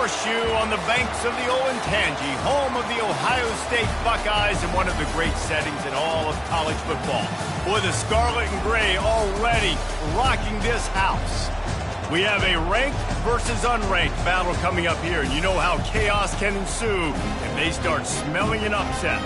horseshoe on the banks of the Olentangy, home of the Ohio State Buckeyes and one of the great settings in all of college football. Boy, the Scarlet and Gray already rocking this house. We have a ranked versus unranked battle coming up here, and you know how chaos can ensue if they start smelling an upset.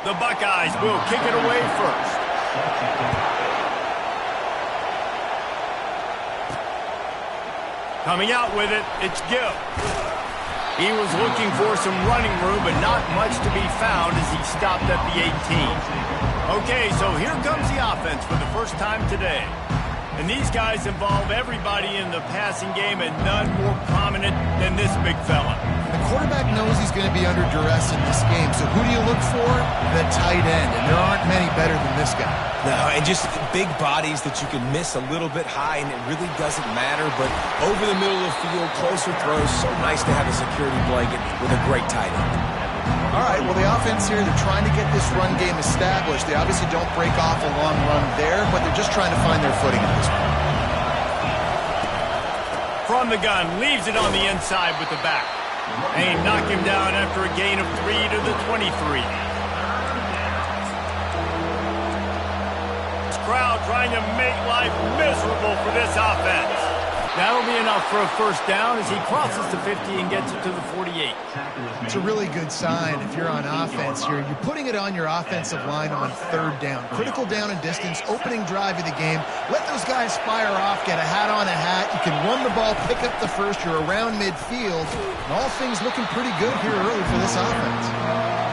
The Buckeyes will kick it away first. Coming out with it, it's Gill. He was looking for some running room, but not much to be found as he stopped at the 18. Okay, so here comes the offense for the first time today. And these guys involve everybody in the passing game, and none more prominent than this big fella. The quarterback knows he's going to be under duress in this game, so who do you look for? The tight end, and there aren't many better than this guy. No, and just big bodies that you can miss a little bit high, and it really doesn't matter, but over the middle of the field, closer throws, so nice to have a security blanket with a great tight end. All right, well, the offense here, they're trying to get this run game established. They obviously don't break off a long run there, but they're just trying to find their footing at this point. From the gun, leaves it on the inside with the back. And he knocked him down after a gain of 3 to the 23. This crowd trying to make life miserable for this offense. That'll be enough for a first down as he crosses the 50 and gets it to the 48. It's a really good sign if you're on offense here. You're putting it on your offensive line on third down. Critical down and distance, opening drive of the game. Let those guys fire off, get a hat on a hat. You can run the ball, pick up the first. You're around midfield. And all things looking pretty good here early for this offense.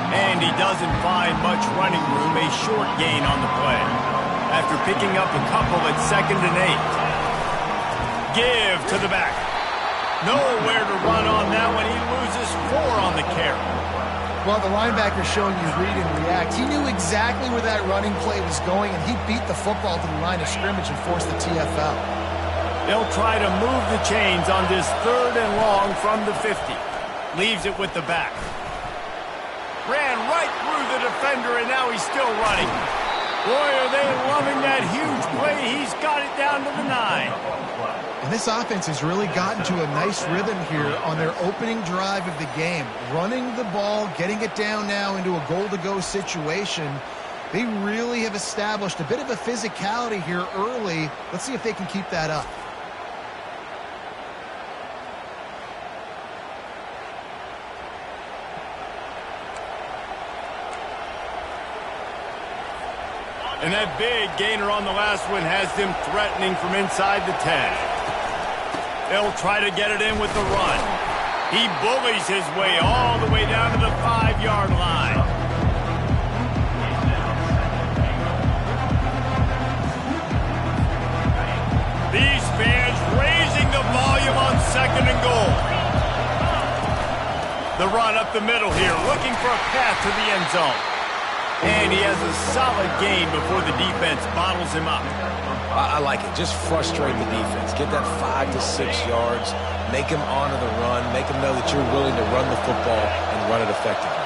And he doesn't find much running room, a short gain on the play. After picking up a couple at 2nd and 8. Give to the back. Nowhere to run on that one. He loses 4 on the carry. Well, the linebacker showing you read and react. He knew exactly where that running play was going, and he beat the football to the line of scrimmage and forced the TFL. They'll try to move the chains on this 3rd and long from the 50. Leaves it with the back. Ran right through the defender, and now he's still running. Boy, are they loving that huge play. He's got it down to the 9. And this offense has really gotten to a nice rhythm here on their opening drive of the game. Running the ball, getting it down now into a goal-to-go situation. They really have established a bit of a physicality here early. Let's see if they can keep that up. And that big gainer on the last one has them threatening from inside the 10. They'll try to get it in with the run. He bullies his way all the way down to the 5-yard line. These fans raising the volume on 2nd and goal. The run up the middle here, looking for a path to the end zone. And he has a solid gain before the defense bottles him up. I like it. Just frustrate the defense. Get that 5 to 6 yards. Make them honor the run. Make them know that you're willing to run the football and run it effectively.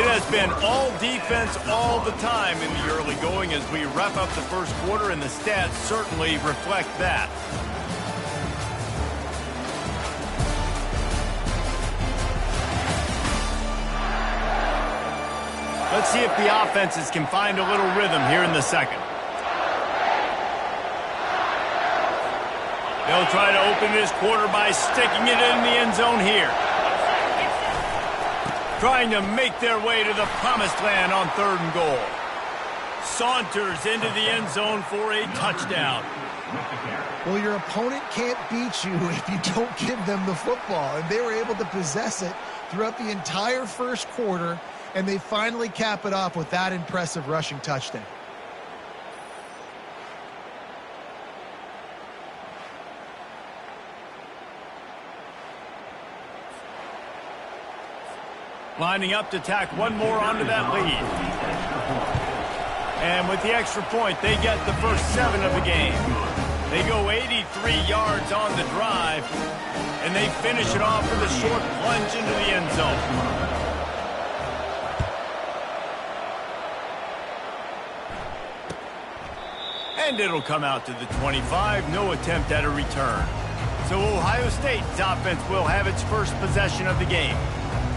It has been all defense all the time in the early going as we wrap up the first quarter, and the stats certainly reflect that. Let's see if the offenses can find a little rhythm here in the second. They'll try to open this quarter by sticking it in the end zone here. Trying to make their way to the promised land on 3rd and goal. Saunters into the end zone for a touchdown. Well, your opponent can't beat you if you don't give them the football. And they were able to possess it throughout the entire first quarter, and they finally cap it off with that impressive rushing touchdown. Lining up to tack one more onto that lead. And with the extra point, they get the first 7 of the game. They go 83 yards on the drive, and they finish it off with a short plunge into the end zone. And it'll come out to the 25, no attempt at a return. So Ohio State's offense will have its first possession of the game.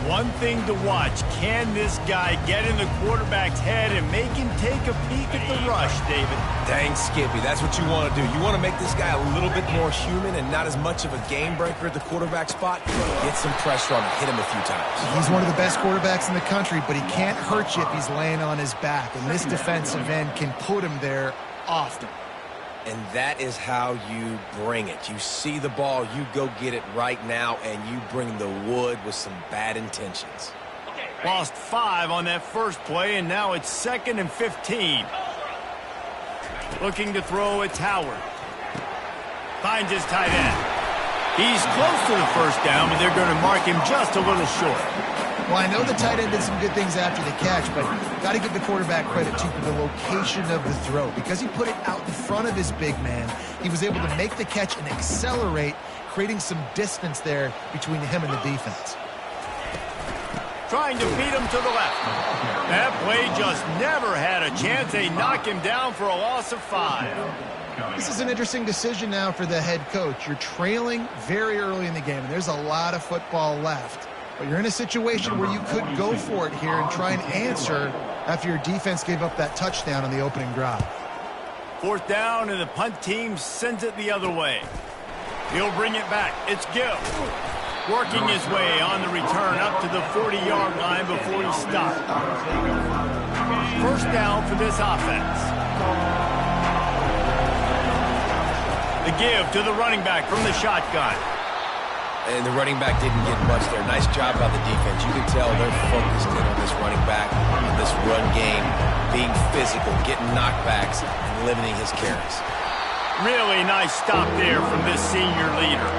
One thing to watch, can this guy get in the quarterback's head and make him take a peek at the rush, David? Dang, Skippy, that's what you want to do. You want to make this guy a little bit more human and not as much of a game breaker at the quarterback spot. Get some pressure on him, hit him a few times. He's one of the best quarterbacks in the country, but he can't hurt you if he's laying on his back. And this defensive end can put him there often. And that is how you bring it. You see the ball, you go get it right now, and you bring the wood with some bad intentions. Lost 5 on that first play, and now it's 2nd and 15. Looking to throw, it's Howard. Finds his tight end. He's close to the first down, but they're going to mark him just a little short. Well, I know the tight end did some good things after the catch, but got to give the quarterback credit, too, for the location of the throw. Because he put it out in front of his big man, he was able to make the catch and accelerate, creating some distance there between him and the defense. Trying to beat him to the left. That play just never had a chance. They knock him down for a loss of 5. This is an interesting decision now for the head coach. You're trailing very early in the game, and there's a lot of football left. But you're in a situation where you could go for it here and try and answer after your defense gave up that touchdown on the opening drive. 4th down, and the punt team sends it the other way. He'll bring it back. It's Gill. Working his way on the return up to the 40-yard line before he stopped. 1st down for this offense. The give to the running back from the shotgun. And the running back didn't get much there. Nice job by the defense. You can tell they're focused in on this running back, on this run game, being physical, getting knockbacks, and limiting his carries. Really nice stop there from this senior leader.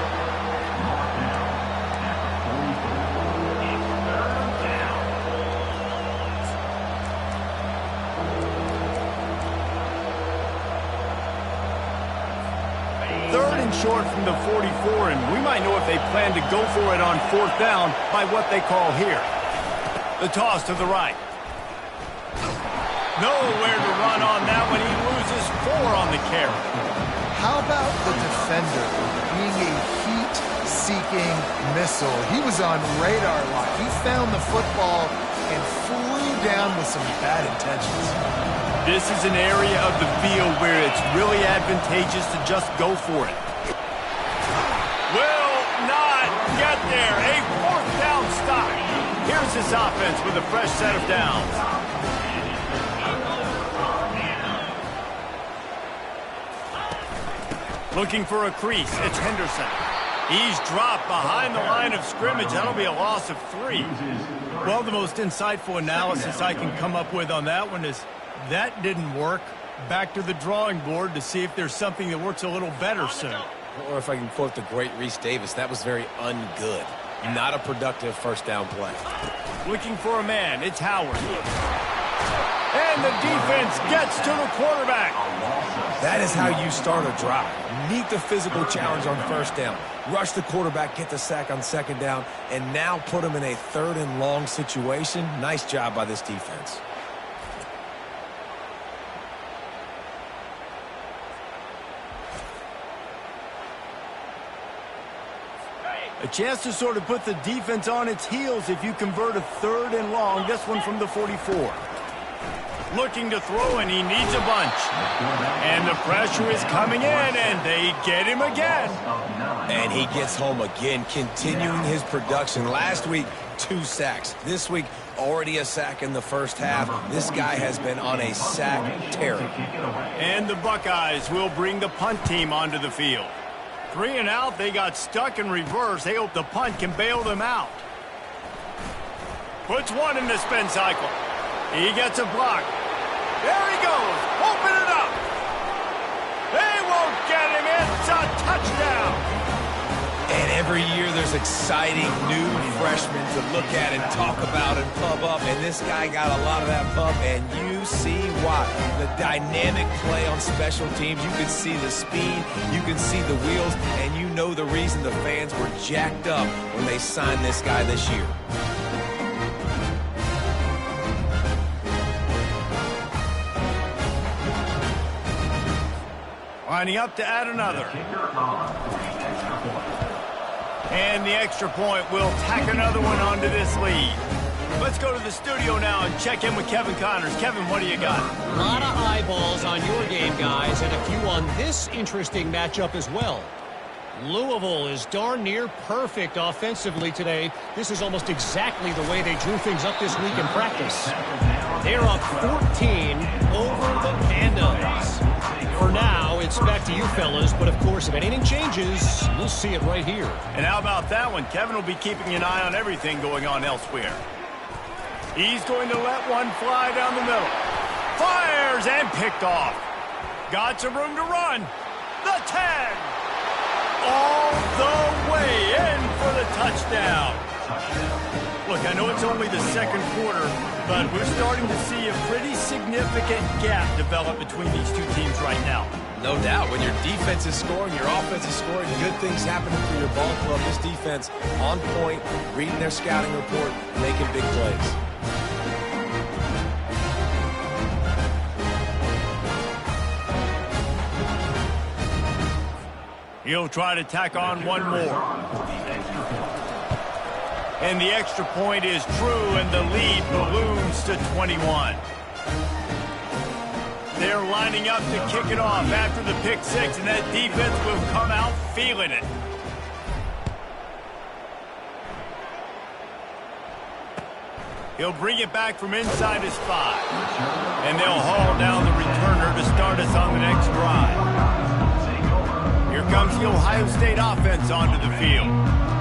Short from the 44, and we might know if they plan to go for it on 4th down by what they call here. The toss to the right. Nowhere to run on that one. He loses 4 on the carry. How about the defender being a heat-seeking missile? He was on radar lock. He found the football and flew down with some bad intentions. This is an area of the field where it's really advantageous to just go for it. Will not get there. A 4th down stop. Here's this offense with a fresh set of downs. Looking for a crease. It's Henderson. He's dropped behind the line of scrimmage. That'll be a loss of 3. Well, the most insightful analysis I can come up with on that one is that didn't work. Back to the drawing board to see if there's something that works a little better soon. Or if I can quote the great Reese Davis, that was very ungood. Not a productive 1st down play. Looking for a man. It's Howard. And the defense gets to the quarterback. That is how you start a drive. Meet the physical challenge on 1st down. Rush the quarterback, get the sack on 2nd down, and now put him in a 3rd and long situation. Nice job by this defense. A chance to sort of put the defense on its heels if you convert a 3rd and long. This one from the 44. Looking to throw, and he needs a bunch. And the pressure is coming in, and they get him again. And he gets home again, continuing his production. Last week, 2 sacks. This week, already a sack in the first half. This guy has been on a sack tear. And the Buckeyes will bring the punt team onto the field. 3 and out, they got stuck in reverse. They hope the punt can bail them out. Puts one in the spin cycle. He gets a block. There he goes. Open it up. They won't get him. It's a touchdown. And Every year there's exciting new freshmen to look at and talk about and pub up, and this guy got a lot of that pub, and you see why. The dynamic play on special teams, you can see the speed, you can see the wheels, and you know the reason the fans were jacked up when they signed this guy this year. Lining up to add another. And the extra point will tack another one onto this lead. Let's go to the studio now and check in with Kevin Connors. Kevin, what do you got? A lot of eyeballs on your game, guys, and a few on this interesting matchup as well. Louisville is darn near perfect offensively today. This is almost exactly the way they drew things up this week in practice. They're up 14 over the Pandas. For now, it's back to you fellas, but of course, if anything changes, we'll see it right here. And how about that one? Kevin will be keeping an eye on everything going on elsewhere. He's going to let one fly down the middle. Fires and picked off. Got some room to run. The 10. All the way in for the touchdown. Look, I know it's only the second quarter, but we're starting to see a pretty significant gap develop between these two teams right now. No doubt. When your defense is scoring, your offense is scoring, good things happening for your ball club. This defense on point, reading their scouting report, making big plays. He'll try to tack on one more. And the extra point is true, and the lead balloons to 21. They're lining up to kick it off after the pick six, and that defense will come out feeling it. He'll bring it back from inside his 5. And they'll haul down the returner to start us on the next drive. Here comes the Ohio State offense onto the field.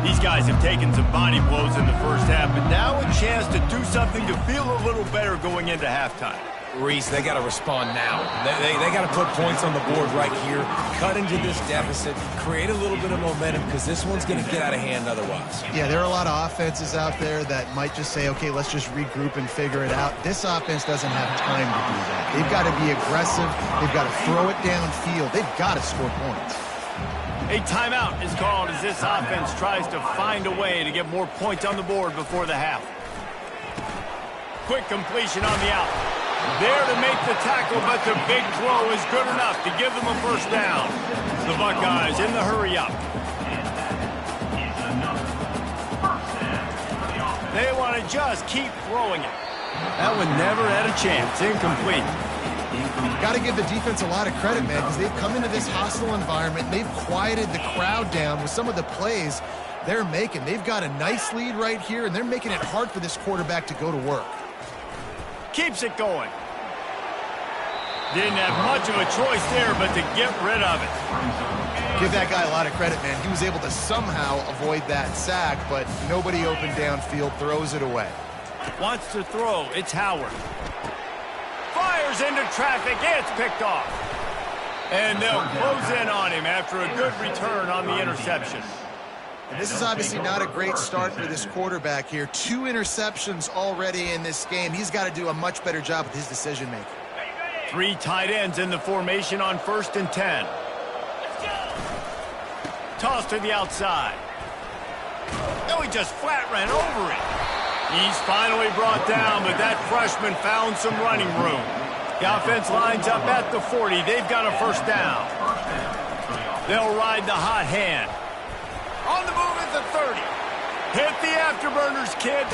These guys have taken some body blows in the first half, but now a chance to do something to feel a little better going into halftime. Reese, they got to respond now. They got to put points on the board right here, cut into this deficit, create a little bit of momentum, because this one's going to get out of hand otherwise. Yeah, there are a lot of offenses out there that might just say, okay, let's just regroup and figure it out. This offense doesn't have time to do that. They've got to be aggressive. They've got to throw it downfield. They've got to score points. A timeout is called as this offense tries to find a way to get more points on the board before the half. Quick completion on the out. There to make the tackle, but the big throw is good enough to give them a first down. The Buckeyes in the hurry up. They want to just keep throwing it. That one never had a chance. Incomplete. Got to give the defense a lot of credit, man, because they've come into this hostile environment. They've quieted the crowd down with some of the plays they're making. They've got a nice lead right here, and they're making it hard for this quarterback to go to work. Keeps it going. Didn't have much of a choice there, but to get rid of it. Give that guy a lot of credit, man. He was able to somehow avoid that sack, but nobody open downfield, throws it away. Wants to throw. It's Howard. Fires into traffic. It's picked off. And they'll close in on him after a good return on the interception. And this is obviously not a great start for this quarterback here. 2 interceptions already in this game. He's got to do a much better job with his decision-making. 3 tight ends in the formation on 1st and 10. Toss to the outside. Oh, he just flat ran over it. He's finally brought down, but that freshman found some running room. The offense lines up at the 40. They've got a first down. They'll ride the hot hand. On the move at the 30. Hit the afterburners, kid.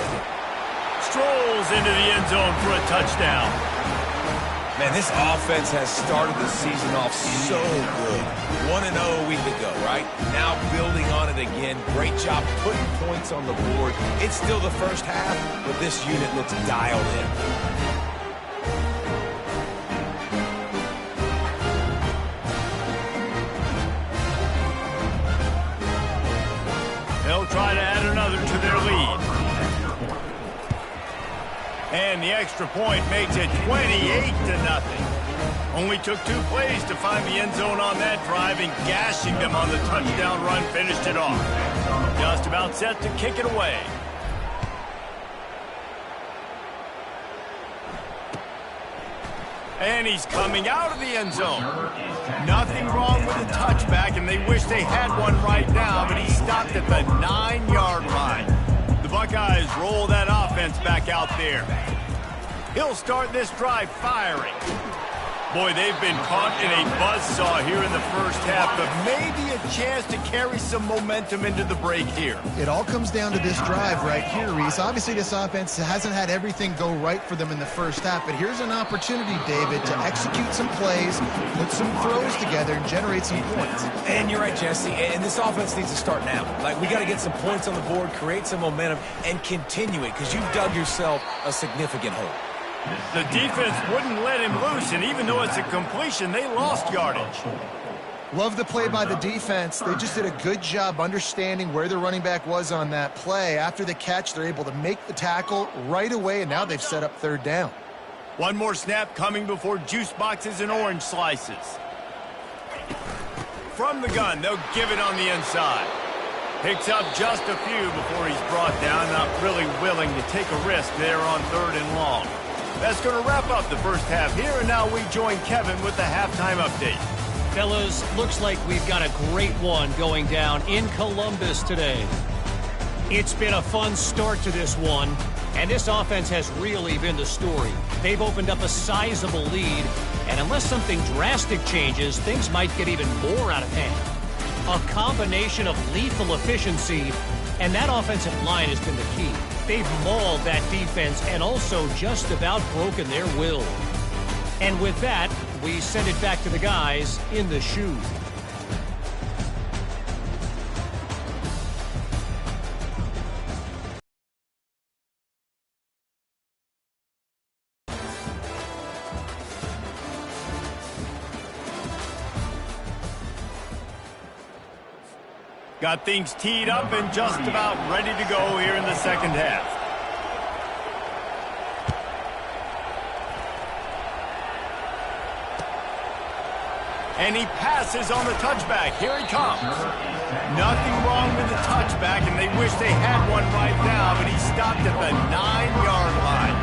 Strolls into the end zone for a touchdown. Man, this offense has started the season off so good. 1-0 a week ago, right? Now building on it again. Great job putting points on the board. It's still the first half, but this unit looks dialed in. They'll try to add another to their lead. And the extra point makes it 28-0. Only took 2 plays to find the end zone on that drive, and gashing them on the touchdown run finished it off. Just about set to kick it away. And he's coming out of the end zone. Nothing wrong with the touchback, and they wish they had one right now, but he stopped at the 9-yard line. The Buckeyes roll that offense back out there. He'll start this drive firing. Boy, they've been caught in a buzzsaw here in the first half, but maybe a chance to carry some momentum into the break here. It all comes down to this drive right here, Reese. Obviously, this offense hasn't had everything go right for them in the first half, but here's an opportunity, David, to execute some plays, put some throws together, and generate some points. And you're right, Jesse, and this offense needs to start now. Like, we got to get some points on the board, create some momentum, and continue it, because you've dug yourself a significant hole. The defense wouldn't let him loose, and even though it's a completion, they lost yardage. Love the play by the defense. They just did a good job understanding where the running back was on that play. After the catch, they're able to make the tackle right away, and now they've set up third down. One more snap coming before juice boxes and orange slices. From the gun, they'll give it on the inside. Picks up just a few before he's brought down, not really willing to take a risk there on 3rd and long. That's going to wrap up the first half here, and now we join Kevin with the halftime update. Fellas, looks like we've got a great one going down in Columbus today. It's been a fun start to this one, and this offense has really been the story. They've opened up a sizable lead, and unless something drastic changes, things might get even more out of hand. A combination of lethal efficiency, and that offensive line has been the key. They've mauled that defense and also just about broken their will. And with that, we send it back to the guys in the shoe. Got things teed up and just about ready to go here in the second half. And he passes on the touchback. Here he comes. Nothing wrong with the touchback, and they wish they had one right now, but he stopped at the 9-yard line.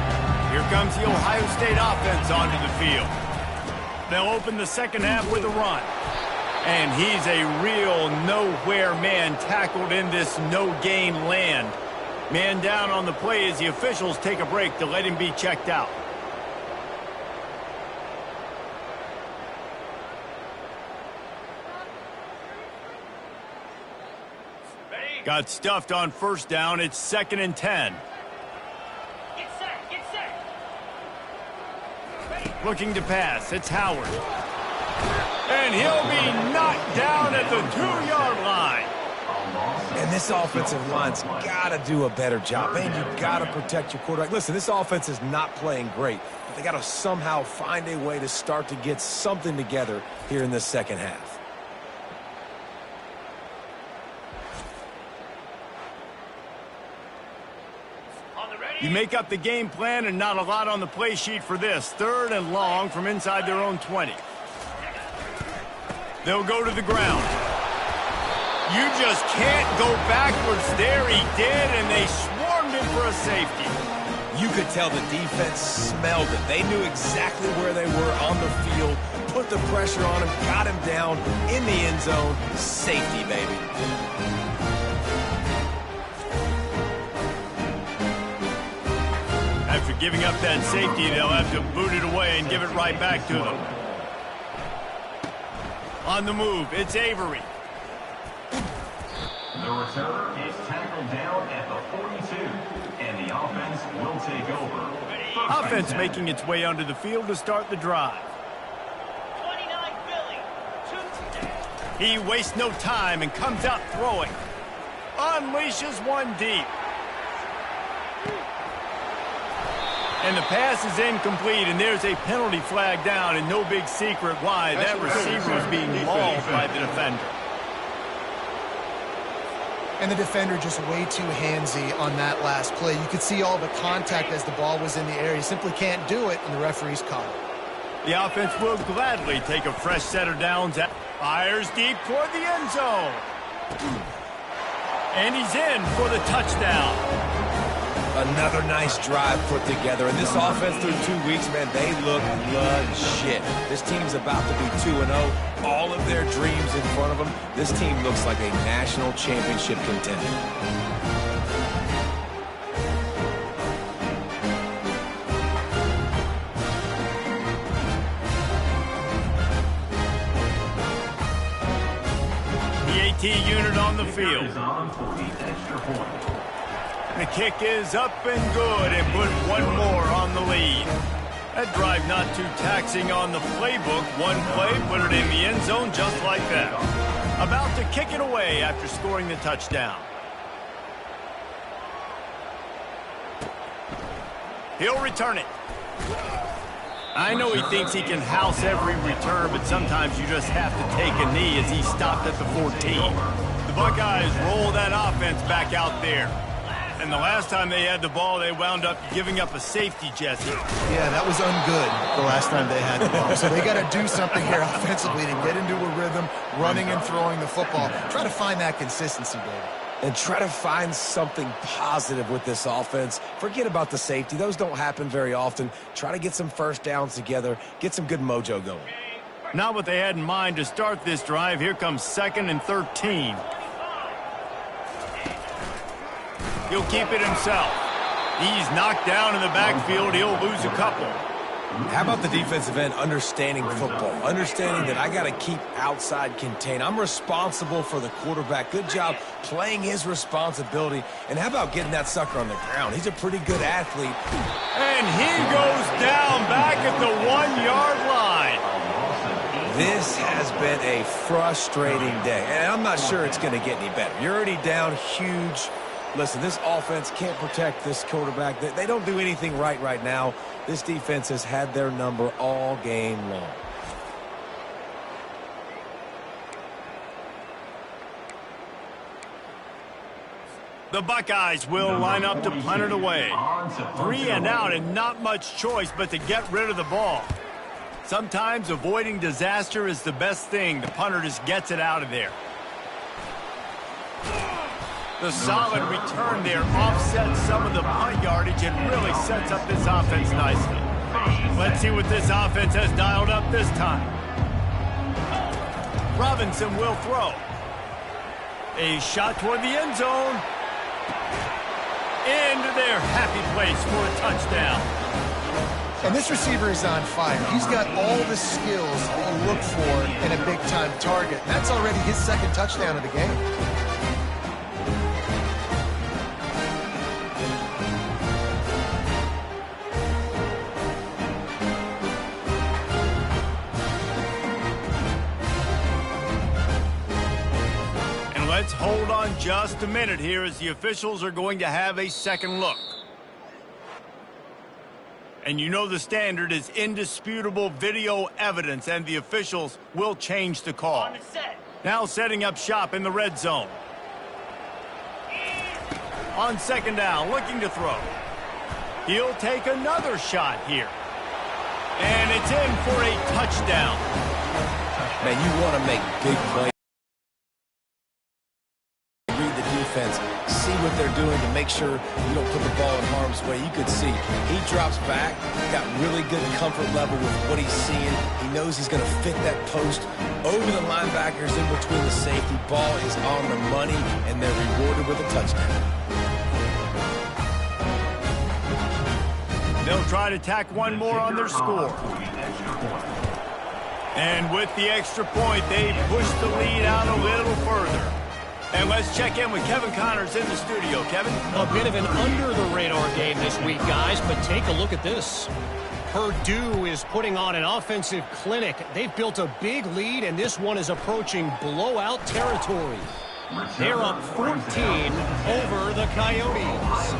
Here comes the Ohio State offense onto the field. They'll open the second half with a run. And he's a real nowhere man tackled in this no-gain land. Man down on the play as the officials take a break to let him be checked out. Got stuffed on first down. It's 2nd and 10. Get set. Looking to pass. It's Howard. And he'll be knocked down at the 2-yard line. And this offensive line's got to do a better job. Man, you've got to protect your quarterback. Listen, this offense is not playing great, but they got to somehow find a way to start to get something together here in this second half. You make up the game plan and not a lot on the play sheet for this. 3rd and long from inside their own 20. They'll go to the ground. You just can't go backwards there. He did, and they swarmed him for a safety. You could tell the defense smelled it. They knew exactly where they were on the field, put the pressure on him, got him down in the end zone. Safety, baby. After giving up that safety, they'll have to boot it away and give it right back to them. On the move, it's Avery. The returner is tackled down at the 42, and the offense will take over. Offense making its way onto the field to start the drive. 29 Billy. He wastes no time and comes out throwing. Unleashes one deep. And the pass is incomplete, and there's a penalty flag down, and no big secret why. That receiver is being mauled by the defender. And the defender just way too handsy on that last play. You could see all the contact as the ball was in the air. He simply can't do it, and the referee's caught it. The offense will gladly take a fresh set of downs. Fires deep toward the end zone. And he's in for the touchdown. Another nice drive put together. And this offense through 2 weeks, man, they look legit. This team's about to be 2-0. All of their dreams in front of them. This team looks like a national championship contender. AT unit on the field. The kick is up and good, and put one more on the lead. That drive not too taxing on the playbook. One play, put it in the end zone just like that. About to kick it away after scoring the touchdown. He'll return it. I know he thinks he can house every return, but sometimes you just have to take a knee as he stopped at the 14. The Buckeyes roll that offense back out there. And the last time they had the ball, they wound up giving up a safety, Jesse. Yeah, that was ungood the last time they had the ball. So they got to do something here offensively to get into a rhythm, running and throwing the football. Try to find that consistency, David. And try to find something positive with this offense. Forget about the safety. Those don't happen very often. Try to get some first downs together. Get some good mojo going. Not what they had in mind to start this drive. Here comes 2nd and 13. He'll keep it himself. He's knocked down in the backfield. He'll lose a couple. How about the defensive end understanding football? Understanding that I got to keep outside contain. I'm responsible for the quarterback. Good job playing his responsibility. And how about getting that sucker on the ground? He's a pretty good athlete. And he goes down back at the 1-yard line. This has been a frustrating day. And I'm not sure it's going to get any better. You're already down huge. Listen, this offense can't protect this quarterback. They don't do anything right now. This defense has had their number all game long. The Buckeyes will line up to punt it away. 3 and out, and not much choice but to get rid of the ball. Sometimes avoiding disaster is the best thing. The punter just gets it out of there. The solid return there offsets some of the punt yardage and really sets up this offense nicely. Let's see what this offense has dialed up this time. Robinson will throw. A shot toward the end zone. Into their happy place for a touchdown. And this receiver is on fire. He's got all the skills that you look for in a big-time target. And that's already his 2nd touchdown of the game. Let's hold on just a minute here as the officials are going to have a second look. And you know the standard is indisputable video evidence, and the officials will change the call. Now setting up shop in the red zone. On 2nd down, looking to throw. He'll take another shot here. And it's in for a touchdown. Man, you want to make big plays. See what they're doing to make sure you don't put the ball in harm's way. You could see he drops back, got really good comfort level with what he's seeing. He knows he's going to fit that post over the linebackers in between the safety. Ball is on the money, and they're rewarded with a touchdown. They'll try to tack one more on their score. And with the extra point, they push the lead out a little further. And let's check in with Kevin Connors in the studio. Kevin? A bit of an under-the-radar game this week, guys, but take a look at this. Purdue is putting on an offensive clinic. They've built a big lead, and this one is approaching blowout territory. They're up 14 over the Coyotes.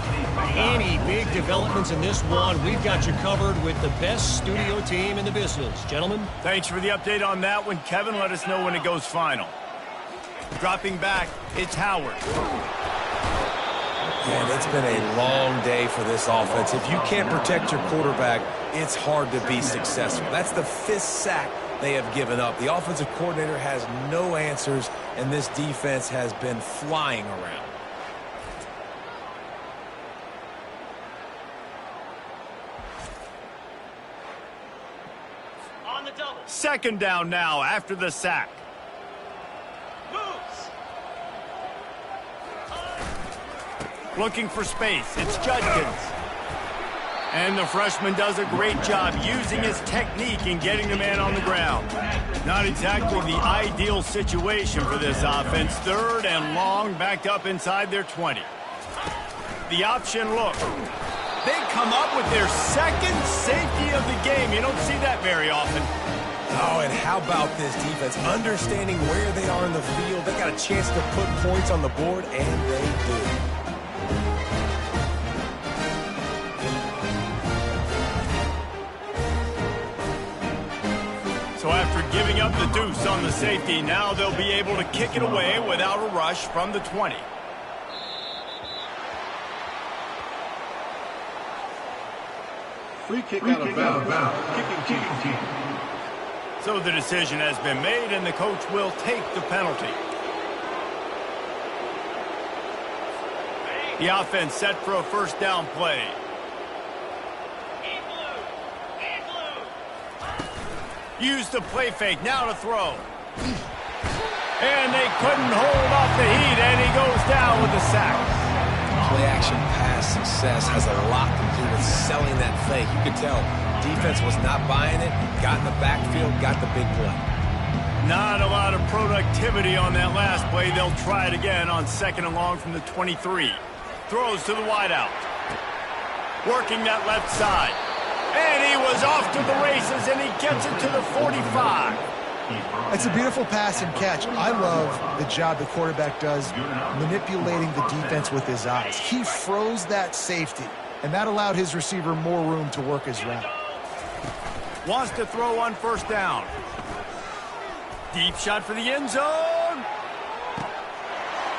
Any big developments in this one, we've got you covered with the best studio team in the business. Gentlemen? Thanks for the update on that one, Kevin. Let us know when it goes final. Dropping back, it's Howard. And it's been a long day for this offense. If you can't protect your quarterback, it's hard to be successful. That's the 5th sack they have given up. The offensive coordinator has no answers, and this defense has been flying around. double. Second down now after the sack. Moves. Looking for space. It's Judkins. And the freshman does a great job using his technique and getting the man on the ground. Not exactly the ideal situation for this offense. Third and long, backed up inside their 20. The option look. They come up with their second safety of the game. You don't see that very often. Oh, and how about this defense? Understanding where they are in the field. They got a chance to put points on the board, and they do. So after giving up the deuce on the safety, now they'll be able to kick it away without a rush from the 20. Free kick out of bounds. Kicking team. So the decision has been made, and the coach will take the penalty. The offense set for a first down play. In blue. In blue. Use the play fake, now to throw. And they couldn't hold off the heat, and he goes down with the sack. Play-action pass success has a lot to do with selling that fake. You could tell defense was not buying it, got in the backfield, got the big play. Not a lot of productivity on that last play. They'll try it again on second and long from the 23. Throws to the wideout. Working that left side. And he was off to the races, and he gets it to the 45. It's a beautiful pass and catch. I love the job the quarterback does manipulating the defense with his eyes. He froze that safety, and that allowed his receiver more room to work his route. Wants to throw on first down. Deep shot for the end zone.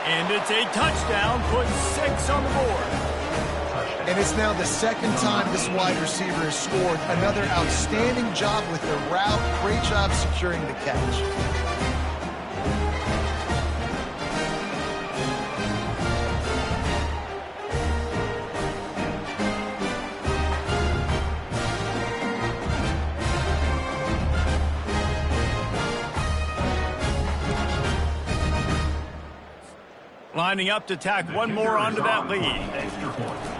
And it's a touchdown, puts 6 on the board. And it's now the second time this wide receiver has scored. Another outstanding job with the route. Great job securing the catch. Lining up to tack one more onto that lead.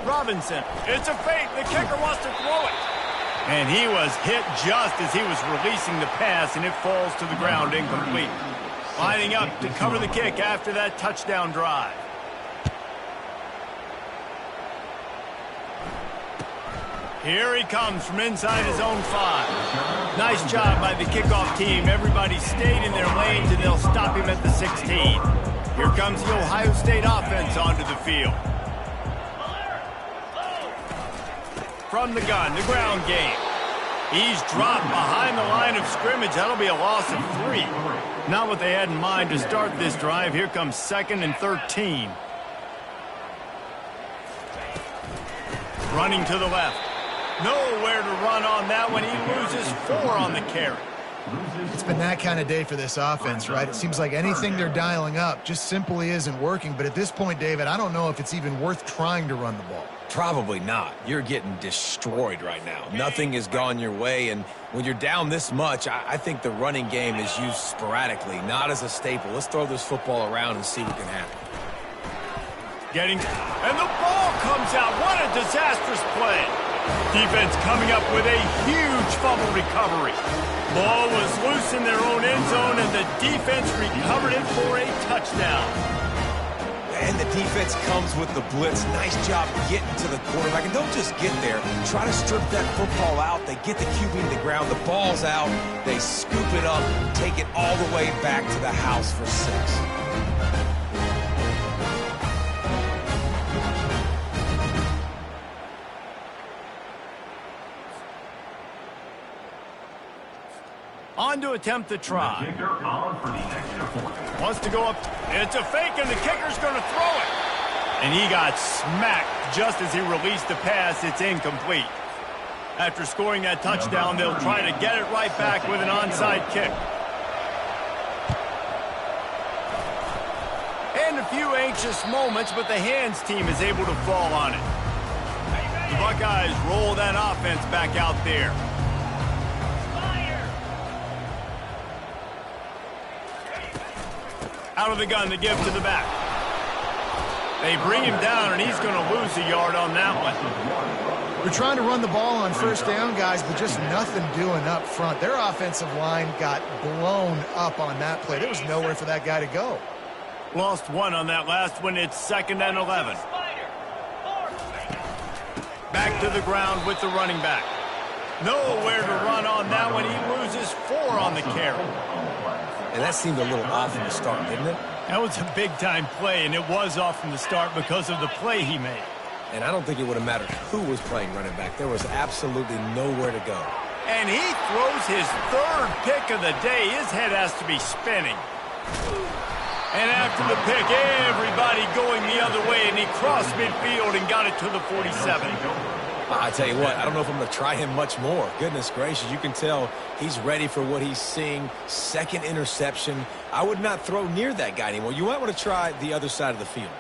Robinson, it's a fake. The kicker wants to throw it. And he was hit just as he was releasing the pass, and it falls to the ground incomplete. Lining up to cover the kick after that touchdown drive. Here he comes from inside his own 5. Nice job by the kickoff team. Everybody stayed in their lanes, and they'll stop him at the 16. Here comes the Ohio State offense onto the field. From the gun, the ground game. He's dropped behind the line of scrimmage. That'll be a loss of 3. Not what they had in mind to start this drive. Here comes 2nd and 13. Running to the left. Nowhere to run on that one. He loses 4 on the carry. It's been that kind of day for this offense, right? It seems like anything they're dialing up just simply isn't working. But at this point, David, I don't know if it's even worth trying to run the ball. Probably not. You're getting destroyed right now. Nothing has gone your way, and when you're down this much, I think the running game is used sporadically, not as a staple. Let's throw this football around and see what can happen. And the ball comes out. What a disastrous play. Defense coming up with a huge fumble recovery. Ball was loose in their own end zone, and the defense recovered it for a touchdown. And the defense comes with the blitz. Nice job getting to the quarterback. And don't just get there. Try to strip that football out. They get the QB to the ground. The ball's out. They scoop it up, take it all the way back to the house for 6. On to attempt the try. Wants to go up. It's a fake, and the kicker's going to throw it. And he got smacked just as he released the pass. It's incomplete. After scoring that touchdown, they'll try to get it right back with an onside kick. And a few anxious moments, but the hands team is able to fall on it. The Buckeyes roll that offense back out there. Out of the gun to give to the back. They bring him down, and he's going to lose a yard on that one. They're trying to run the ball on first down, guys, but just nothing doing up front. Their offensive line got blown up on that play. There was nowhere for that guy to go. Lost one on that last one. It's 2nd and 11. Back to the ground with the running back. Nowhere to run on that one. He loses 4 on the carry. And that seemed a little off from the start, didn't it? That was a big-time play, and it was off from the start because of the play he made. And I don't think it would have mattered who was playing running back. There was absolutely nowhere to go. And he throws his 3rd pick of the day. His head has to be spinning. And after the pick, everybody going the other way, and he crossed midfield and got it to the 47. I tell you what, I don't know if I'm going to try him much more. Goodness gracious, you can tell he's ready for what he's seeing. 2nd interception. I would not throw near that guy anymore. You might want to try the other side of the field.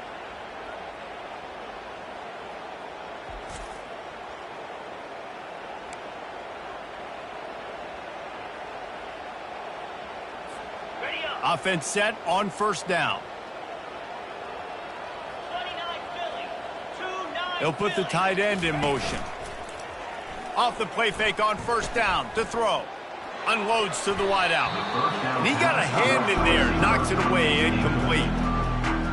Offense set on first down. He'll put the tight end in motion. Off the play fake on first down to throw. Unloads to the wideout. And he got a hand in there, knocks it away, incomplete.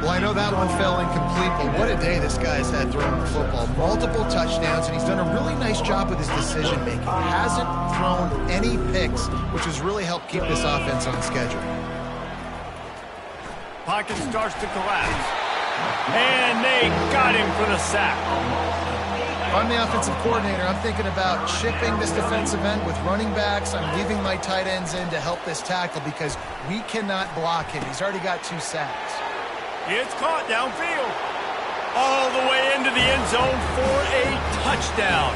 Well, I know that one fell incomplete, but what a day this guy's had throwing the football. Multiple touchdowns, and he's done a really nice job with his decision-making. Hasn't thrown any picks, which has really helped keep this offense on schedule. Pocket starts to collapse. And they got him for the sack. If I'm the offensive coordinator, I'm thinking about chipping this defensive end with running backs. I'm leaving my tight ends in to help this tackle because we cannot block him. He's already got 2 sacks. It's caught downfield. All the way into the end zone for a touchdown.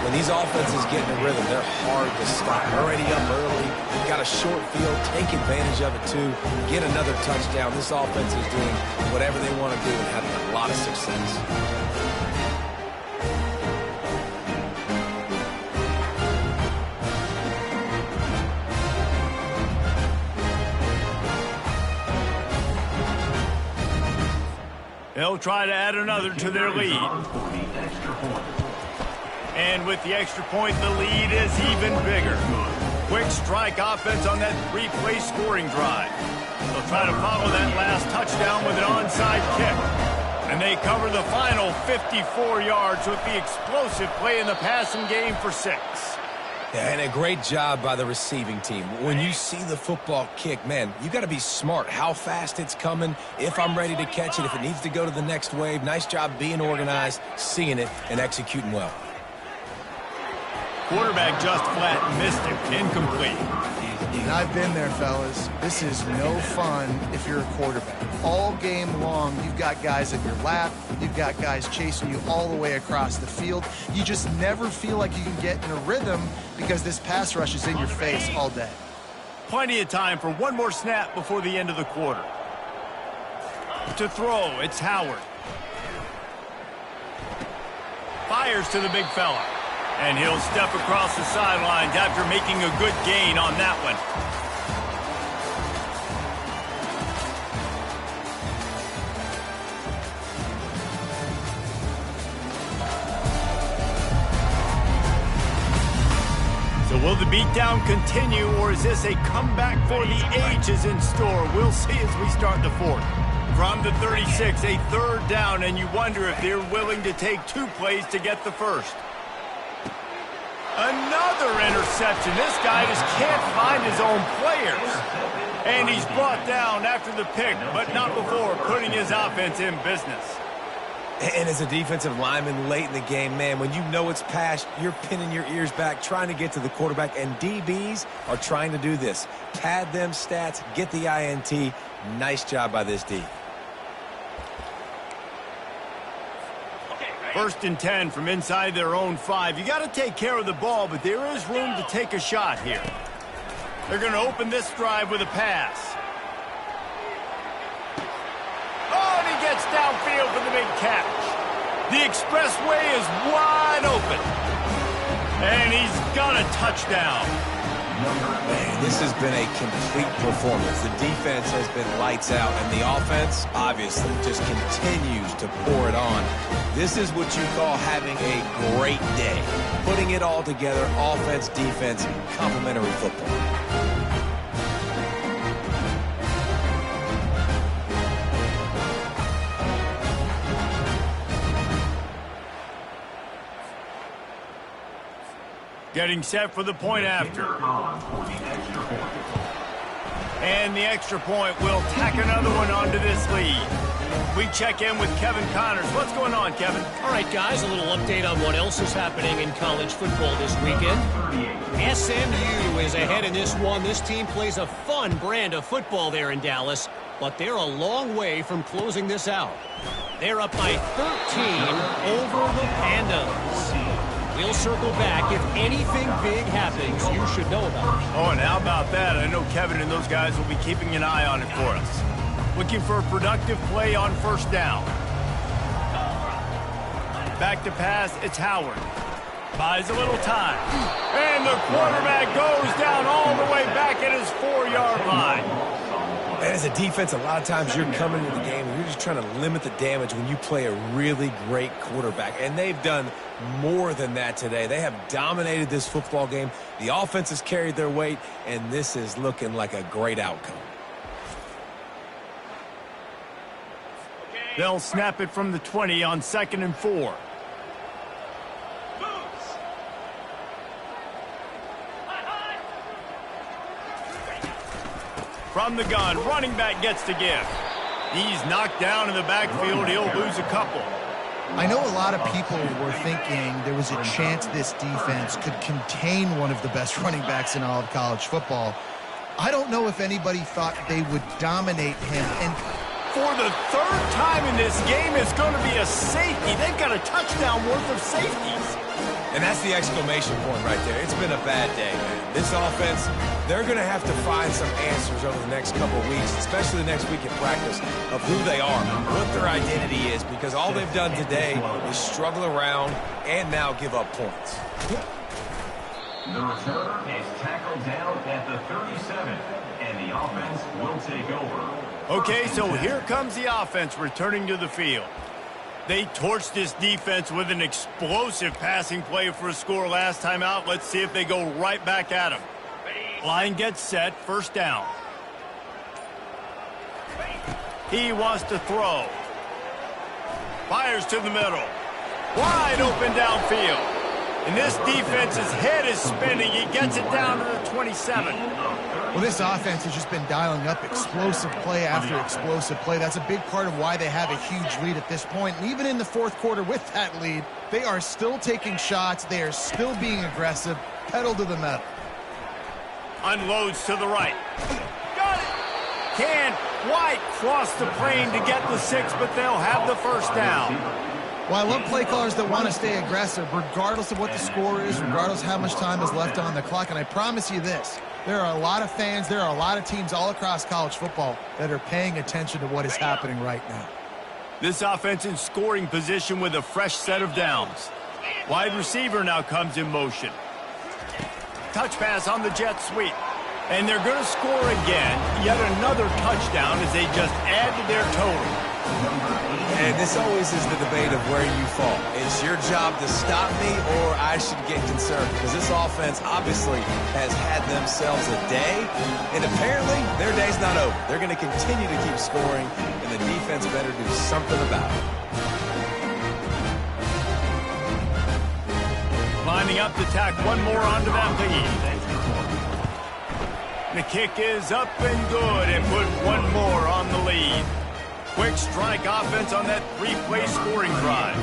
When these offenses get in a rhythm, they're hard to stop. Already up early, you've got a short field, take advantage of it too, get another touchdown. This offense is doing whatever they want to do and having a lot of success. They'll try to add another to their lead. And with the extra point, the lead is even bigger. Quick strike offense on that 3-play scoring drive. They'll try to follow that last touchdown with an onside kick. And they cover the final 54 yards with the explosive play in the passing game for 6. Yeah, and a great job by the receiving team. When you see the football kick, man, you got to be smart how fast it's coming, if I'm ready to catch it, if it needs to go to the next wave. Nice job being organized, seeing it, and executing well. Quarterback just flat missed it. Incomplete. And I've been there, fellas. This is no fun if you're a quarterback. All game long, you've got guys in your lap. You've got guys chasing you all the way across the field. You just never feel like you can get in a rhythm because this pass rush is in your face all day. Plenty of time for one more snap before the end of the quarter. To throw, it's Howard. Fires to the big fella. And he'll step across the sidelines after making a good gain on that one. So will the beatdown continue, or is this a comeback for the ages in store? We'll see as we start the 4th. From the 36, a 3rd down, and you wonder if they're willing to take 2 plays to get the first. Another interception. This guy just can't find his own players. And he's brought down after the pick, but not before putting his offense in business. And as a defensive lineman late in the game, man, when you know it's past, you're pinning your ears back, trying to get to the quarterback, and DBs are trying to do this. Pad them stats, get the INT. Nice job by this D. 1st and 10 from inside their own 5. You got to take care of the ball, but there is room to take a shot here. They're going to open this drive with a pass. Oh, and he gets downfield for the big catch. The expressway is wide open. And he's got a touchdown. Man, this has been a complete performance. The defense has been lights out, and the offense, obviously, just continues to pour it on. This is what you call having a great day. Putting it all together, offense, defense, complementary football. Getting set for the point after. And the extra point will tack another one onto this lead. We check in with Kevin Connors. What's going on, Kevin? All right, guys, a little update on what else is happening in college football this weekend. SMU is ahead in this one. This team plays a fun brand of football there in Dallas, but they're a long way from closing this out. They're up by 13 over the Pandas. We'll circle back. If anything big happens, you should know about it. Oh, and how about that? I know Kevin and those guys will be keeping an eye on it for us. Looking for a productive play on first down. Back to pass, it's Howard. Buys a little time. And the quarterback goes down all the way back at his 4-yard line. As a defense, a lot of times you're coming into the game and you're just trying to limit the damage when you play a really great quarterback. And they've done more than that today. They have dominated this football game. The offense has carried their weight, and this is looking like a great outcome. They'll snap it from the 20 on 2nd and 4. From the gun, running back gets to give. He's knocked down in the backfield. He'll lose a couple. I know a lot of people were thinking there was a chance this defense could contain one of the best running backs in all of college football. I don't know if anybody thought they would dominate him. And for the 3rd time in this game, it's going to be a safety. They've got a touchdown worth of safeties. And that's the exclamation point right there. It's been a bad day, man. This offense, they're going to have to find some answers over the next couple of weeks, especially the next week in practice, of who they are, what their identity is, because all they've done today is struggle around and now give up points. The returner is tackled down at the 37, and the offense will take over. Okay, so here comes the offense returning to the field. They torched this defense with an explosive passing play for a score last time out. Let's see if they go right back at him. Line gets set, first down. He wants to throw. Fires to the middle. Wide open downfield. And this defense's head is spinning. He gets it down to the 27. well, this offense has just been dialing up explosive play after explosive play. That's a big part of why they have a huge lead at this point. And even in the 4th quarter with that lead, they are still taking shots. They are still being aggressive. Pedal to the metal. Unloads to the right. Got it. Can White cross the plane to get the 6, but they'll have the first down. Well, I love play callers that want to stay aggressive regardless of what the score is, regardless of how much time is left on the clock. And I promise you this, there are a lot of fans, there are a lot of teams all across college football that are paying attention to what is happening right now. This offense in scoring position with a fresh set of downs. Wide receiver now comes in motion. Touch pass on the jet sweep. And they're going to score again. Yet another touchdown as they just add to their total. And this always is the debate of where you fall. It's your job to stop me, or I should get concerned, because this offense obviously has had themselves a day, and apparently their day's not over. They're going to continue to keep scoring, and the defense better do something about it. Lining up to tack one more onto that lead. The kick is up and good, and put one more on the lead. Quick strike offense on that 3-play scoring drive.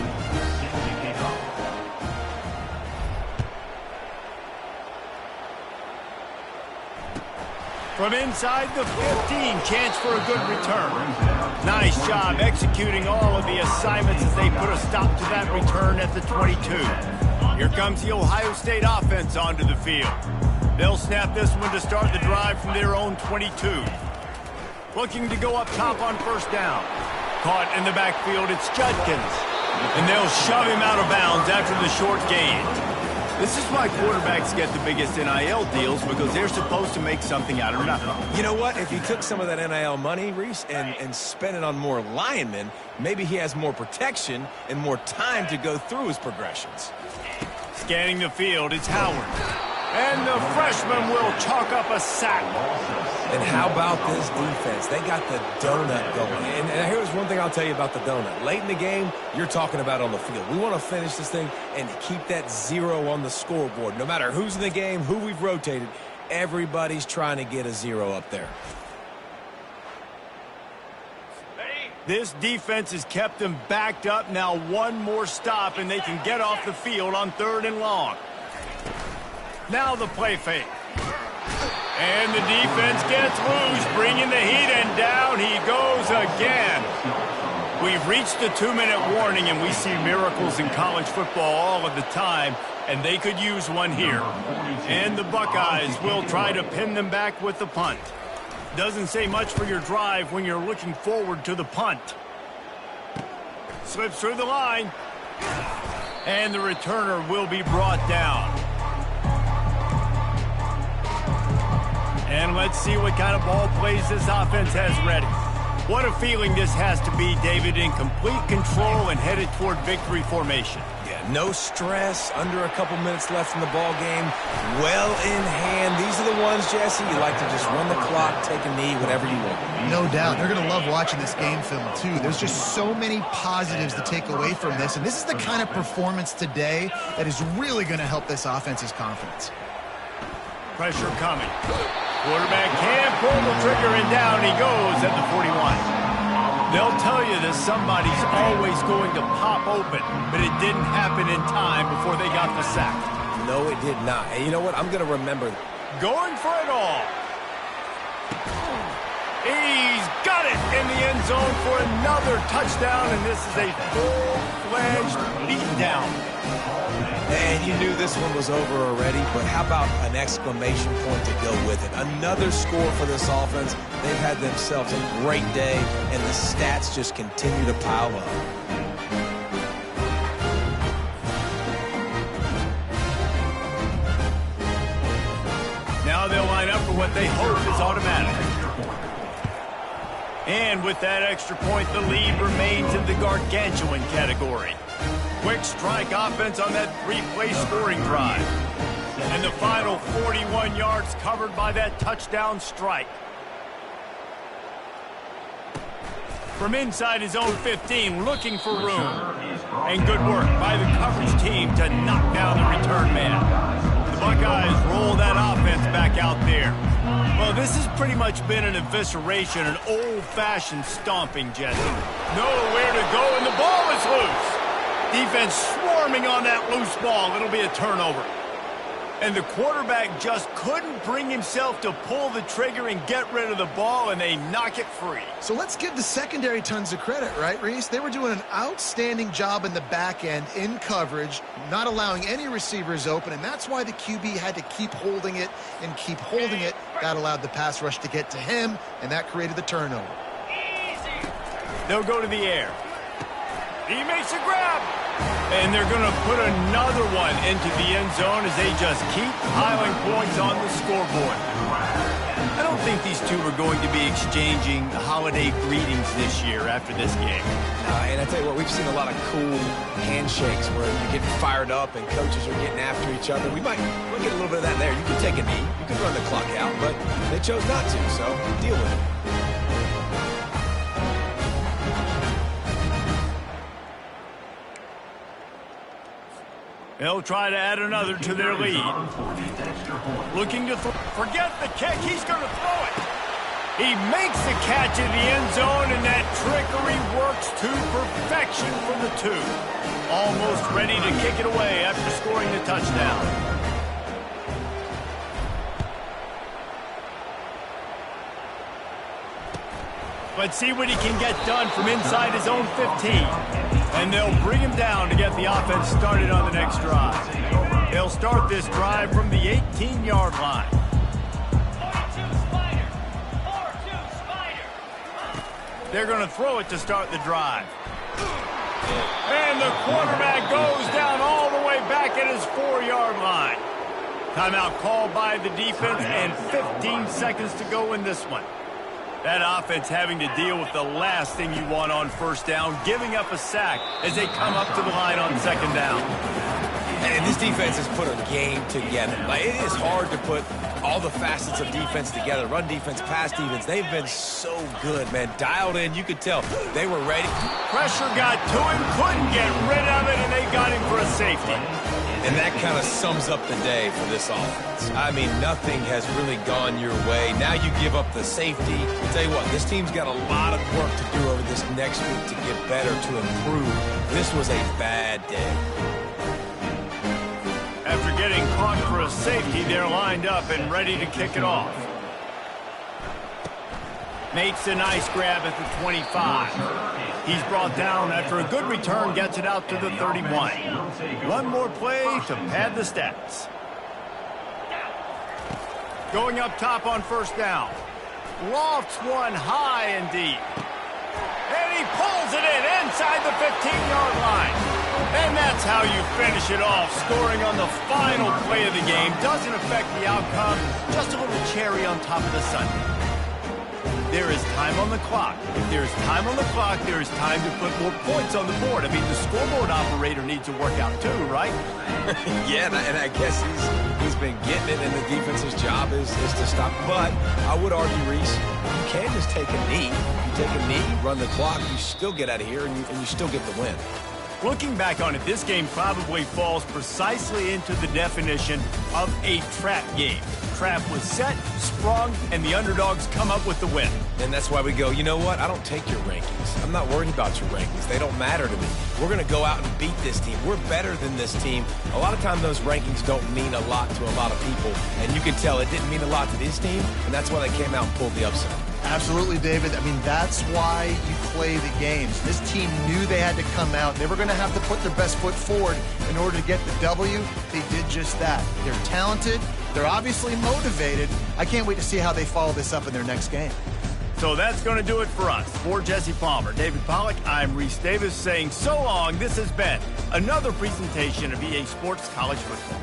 From inside the 15, chance for a good return. Nice job executing all of the assignments as they put a stop to that return at the 22. Here comes the Ohio State offense onto the field. They'll snap this one to start the drive from their own 22. Looking to go up top on first down. Caught in the backfield, it's Judkins. And they'll shove him out of bounds after the short gain. This is why quarterbacks get the biggest NIL deals, because they're supposed to make something out of nothing. You know what? If he took some of that NIL money, Reese, and spent it on more linemen, maybe he has more protection and more time to go through his progressions. Scanning the field, it's Howard. And the freshman will chalk up a sack. And how about this defense? They got the donut going. And here's one thing I'll tell you about the donut. Late in the game, you're talking about on the field. We want to finish this thing and keep that 0 on the scoreboard. No matter who's in the game, who we've rotated, everybody's trying to get a 0 up there. This defense has kept them backed up. Now one more stop, and they can get off the field on 3rd and long. Now the play fake. And the defense gets loose, bringing the heat, and down he goes again. We've reached the 2-minute warning, and we see miracles in college football all of the time, and they could use one here. And the Buckeyes will try to pin them back with the punt. Doesn't say much for your drive when you're looking forward to the punt. Slips through the line. And the returner will be brought down. And let's see what kind of ball plays this offense has ready. What a feeling this has to be, David, in complete control and headed toward victory formation. Yeah, no stress, under a couple minutes left in the ball game, well in hand. These are the ones, Jesse, you like to just run the clock, take a knee, whatever you want. No doubt. They're going to love watching this game film, too. There's just so many positives to take away from this, and this is the kind of performance today that is really going to help this offense's confidence. Pressure coming. Quarterback can't pull the trigger, and down he goes at the 41. They'll tell you that somebody's always going to pop open, but it didn't happen in time before they got the sack. No, it did not. And you know what? I'm going to remember. Going for it all. He's got it in the end zone for another touchdown, and this is a full-fledged beatdown. And you knew this one was over already, but how about an exclamation point to go with it? Another score for this offense. They've had themselves a great day, and the stats just continue to pile up. Now they'll line up for what they hope is automatic. And with that extra point, the lead remains in the gargantuan category. Quick strike offense on that 3-play scoring drive. And the final 41 yards covered by that touchdown strike. From inside his own 15, looking for room. And good work by the coverage team to knock down the return man. The Buckeyes roll that offense back out there. Well, this has pretty much been an evisceration, an old-fashioned stomping, Jesse. Nowhere to go, and the ball is loose. Defense swarming on that loose ball. It'll be a turnover. And the quarterback just couldn't bring himself to pull the trigger and get rid of the ball, and they knock it free. So let's give the secondary tons of credit, right, Reese? They were doing an outstanding job in the back end in coverage, not allowing any receivers open, and that's why the QB had to keep holding it and keep holding it. That allowed the pass rush to get to him, and that created the turnover. They'll go to the air. He makes a grab. And they're going to put another one into the end zone as they just keep piling points on the scoreboard. I don't think these two are going to be exchanging holiday greetings this year after this game. And I tell you what, we've seen a lot of cool handshakes where you're getting fired up and coaches are getting after each other. We'll get a little bit of that there. You can take a knee. You can run the clock out, but they chose not to, so deal with it. They'll try to add another to their lead. Looking to forget the kick. He's going to throw it. He makes the catch in the end zone, and that trickery works to perfection for the 2. Almost ready to kick it away after scoring the touchdown. Let's see what he can get done from inside his own 15. And they'll bring him down to get the offense started on the next drive. They'll start this drive from the 18-yard line. 42 Spider. 4-2 Spider. They're going to throw it to start the drive. And the quarterback goes down all the way back at his 4-yard line. Timeout called by the defense and 15 seconds to go in this one. That offense having to deal with the last thing you want on first down, giving up a sack as they come up to the line on second down. And this defense has put a game together. Like, it is hard to put all the facets of defense together. Run defense, pass defense. They've been so good, man. Dialed in. You could tell they were ready. Pressure got to him, couldn't get rid of it, and they got him for a safety. And that kind of sums up the day for this offense. I mean, nothing has really gone your way. Now you give up the safety. I'll tell you what, this team's got a lot of work to do over this next week to get better, to improve. This was a bad day. After getting caught for a safety, they're lined up and ready to kick it off. Makes a nice grab at the 25. He's brought down after a good return, gets it out to the 31. One more play to pad the stats. Going up top on first down. Lofts one high and deep. And he pulls it in inside the 15-yard line. And that's how you finish it off. Scoring on the final play of the game doesn't affect the outcome. Just a little cherry on top of the sundae. There is time on the clock. If there's time on the clock, there is time to put more points on the board. I mean, the scoreboard operator needs to work out too, right? Yeah, and I guess he's been getting it, and the defense's job is to stop. But I would argue, Reese, you can't just take a knee. You take a knee, run the clock, you still get out of here, and you still get the win. Looking back on it, this game probably falls precisely into the definition of a trap game. Trap was set, sprung, and the underdogs come up with the win. And that's why we go, you know what? I don't take your rankings. I'm not worried about your rankings. They don't matter to me. We're going to go out and beat this team. We're better than this team. A lot of times those rankings don't mean a lot to a lot of people. And you can tell it didn't mean a lot to this team, and that's why they came out and pulled the upset. Absolutely, David. I mean, that's why you play the games. This team knew they had to come out. They were going to have to put their best foot forward in order to get the W. They did just that. They're talented. They're obviously motivated. I can't wait to see how they follow this up in their next game. So that's going to do it for us. For Jesse Palmer, David Pollack, I'm Reese Davis saying so long. This has been another presentation of EA Sports College Football.